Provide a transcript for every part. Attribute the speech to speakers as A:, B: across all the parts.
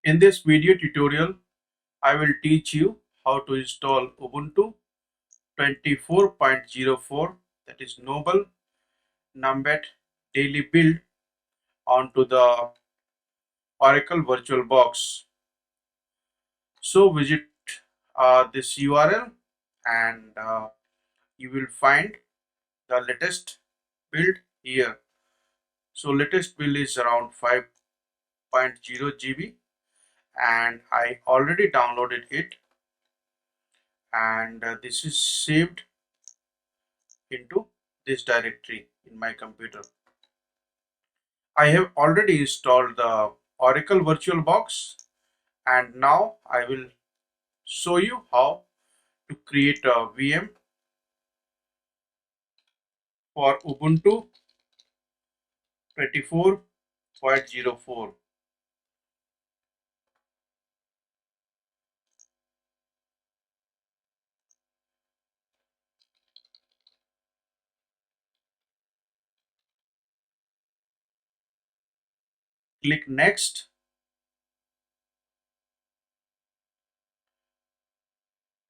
A: In this video tutorial, I will teach you how to install Ubuntu 24.04, that is Noble Numbet Daily Build onto the Oracle VirtualBox. So visit this URL and you will find the latest build here. So latest build is around 5.0 GB and I already downloaded it, and this is saved into this directory in my computer. I have already installed the Oracle VirtualBox, and now I will show you how to create a VM for Ubuntu 24.04. Click next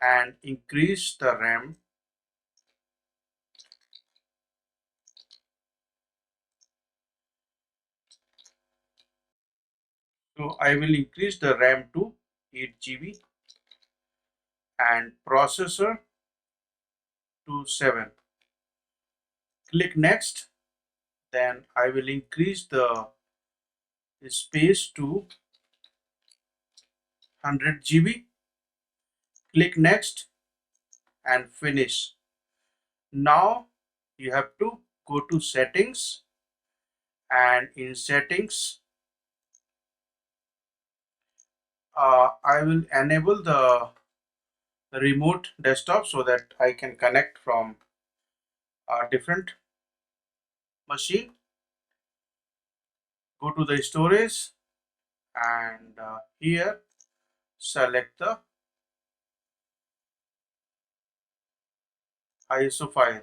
A: and increase the RAM. So I will increase the RAM to 8 GB and processor to 7. Click next, then I will increase the space to 100 GB. Click next and finish. Now you have to go to settings, and in settings I will enable the remote desktop so that I can connect from a different machine. Go to the storage and here select the ISO file.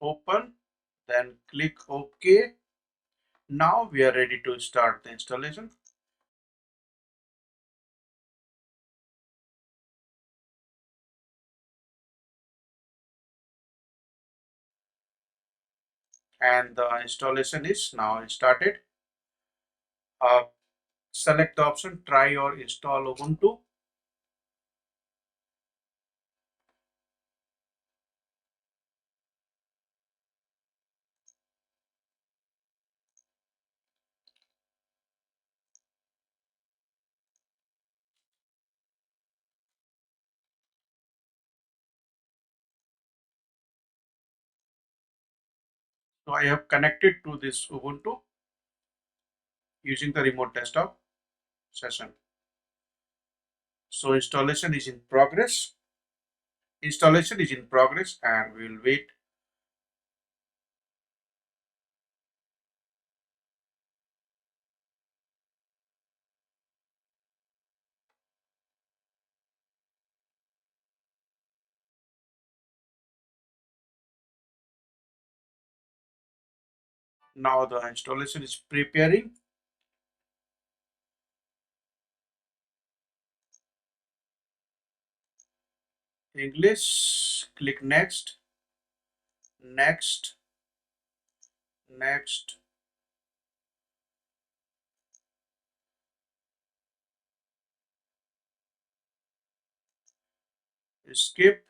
A: Open, then click OK. Now we are ready to start the installation. And the installation is now started. Uh, Select the option try or install Ubuntu. So I have connected to this Ubuntu using the remote desktop session. So installation is in progress. Installation is in progress and we will wait. Now the installation is preparing. English, click next, next, next. Skip,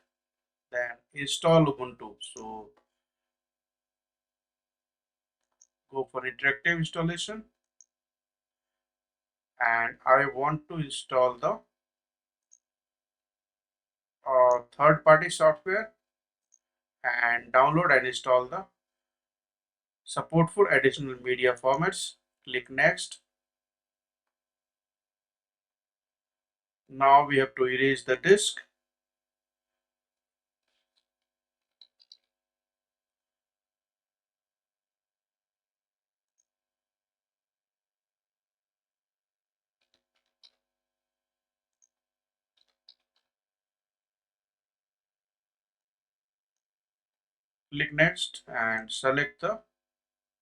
A: then install Ubuntu. So go for interactive installation, and I want to install the third-party software and download and install the support for additional media formats. Click next. Now we have to erase the disk. Click next and select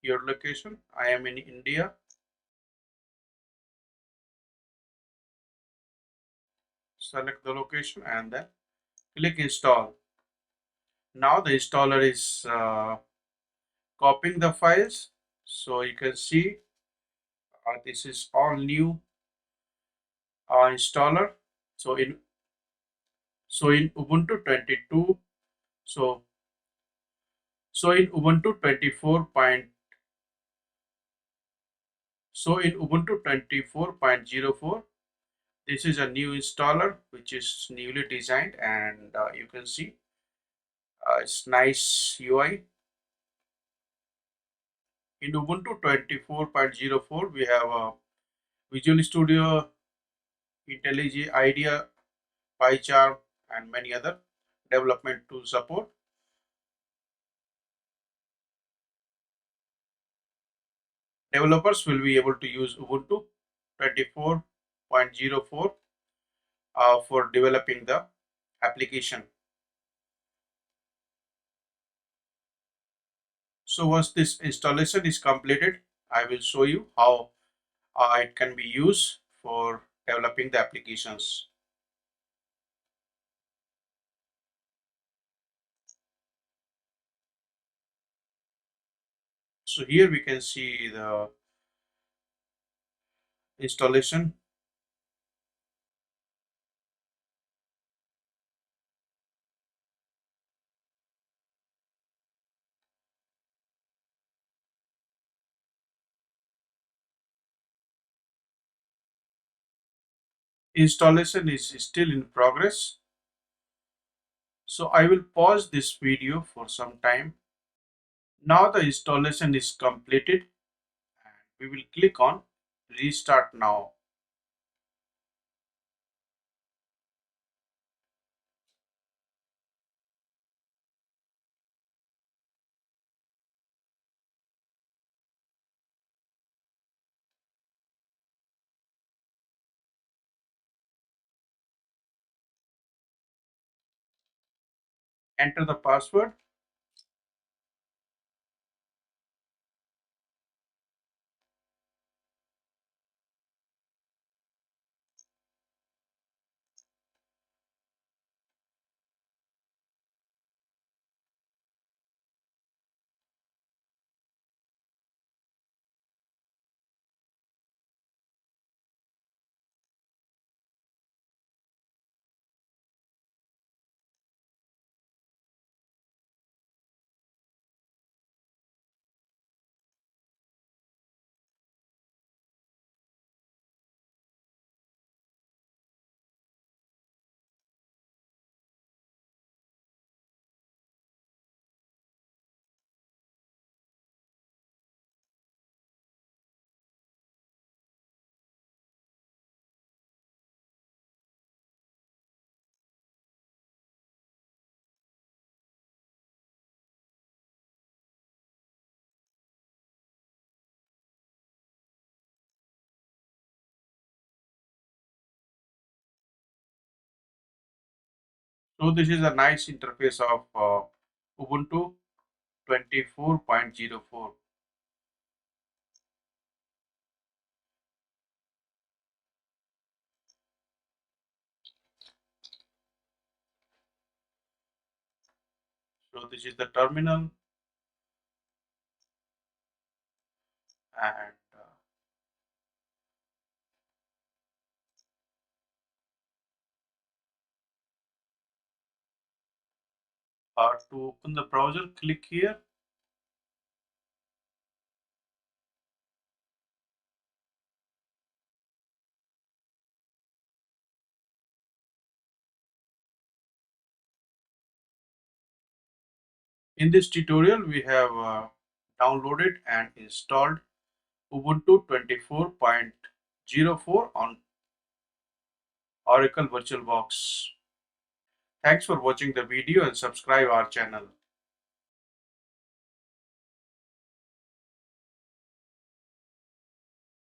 A: your location. I am in India. Select the location and then click install. Now the installer is copying the files. So you can see this is all new installer. So in Ubuntu 22, so in Ubuntu 24. In Ubuntu 24.04, this is a new installer which is newly designed, and you can see it's nice UI. In Ubuntu 24.04, we have a Visual Studio, IntelliJ IDEA, PyCharm, and many other development tool support. Developers will be able to use Ubuntu 24.04 for developing the application. So once this installation is completed, I will show you how it can be used for developing the applications. So here we can see the installation. Installation is still in progress. So I will pause this video for some time. Now the installation is completed and we will click on restart now. Enter the password. So this is a nice interface of Ubuntu 24.04. So this is the terminal, and to open the browser, click here. In this tutorial, we have downloaded and installed Ubuntu 24.04 on Oracle VirtualBox. Thanks for watching the video and subscribe our channel.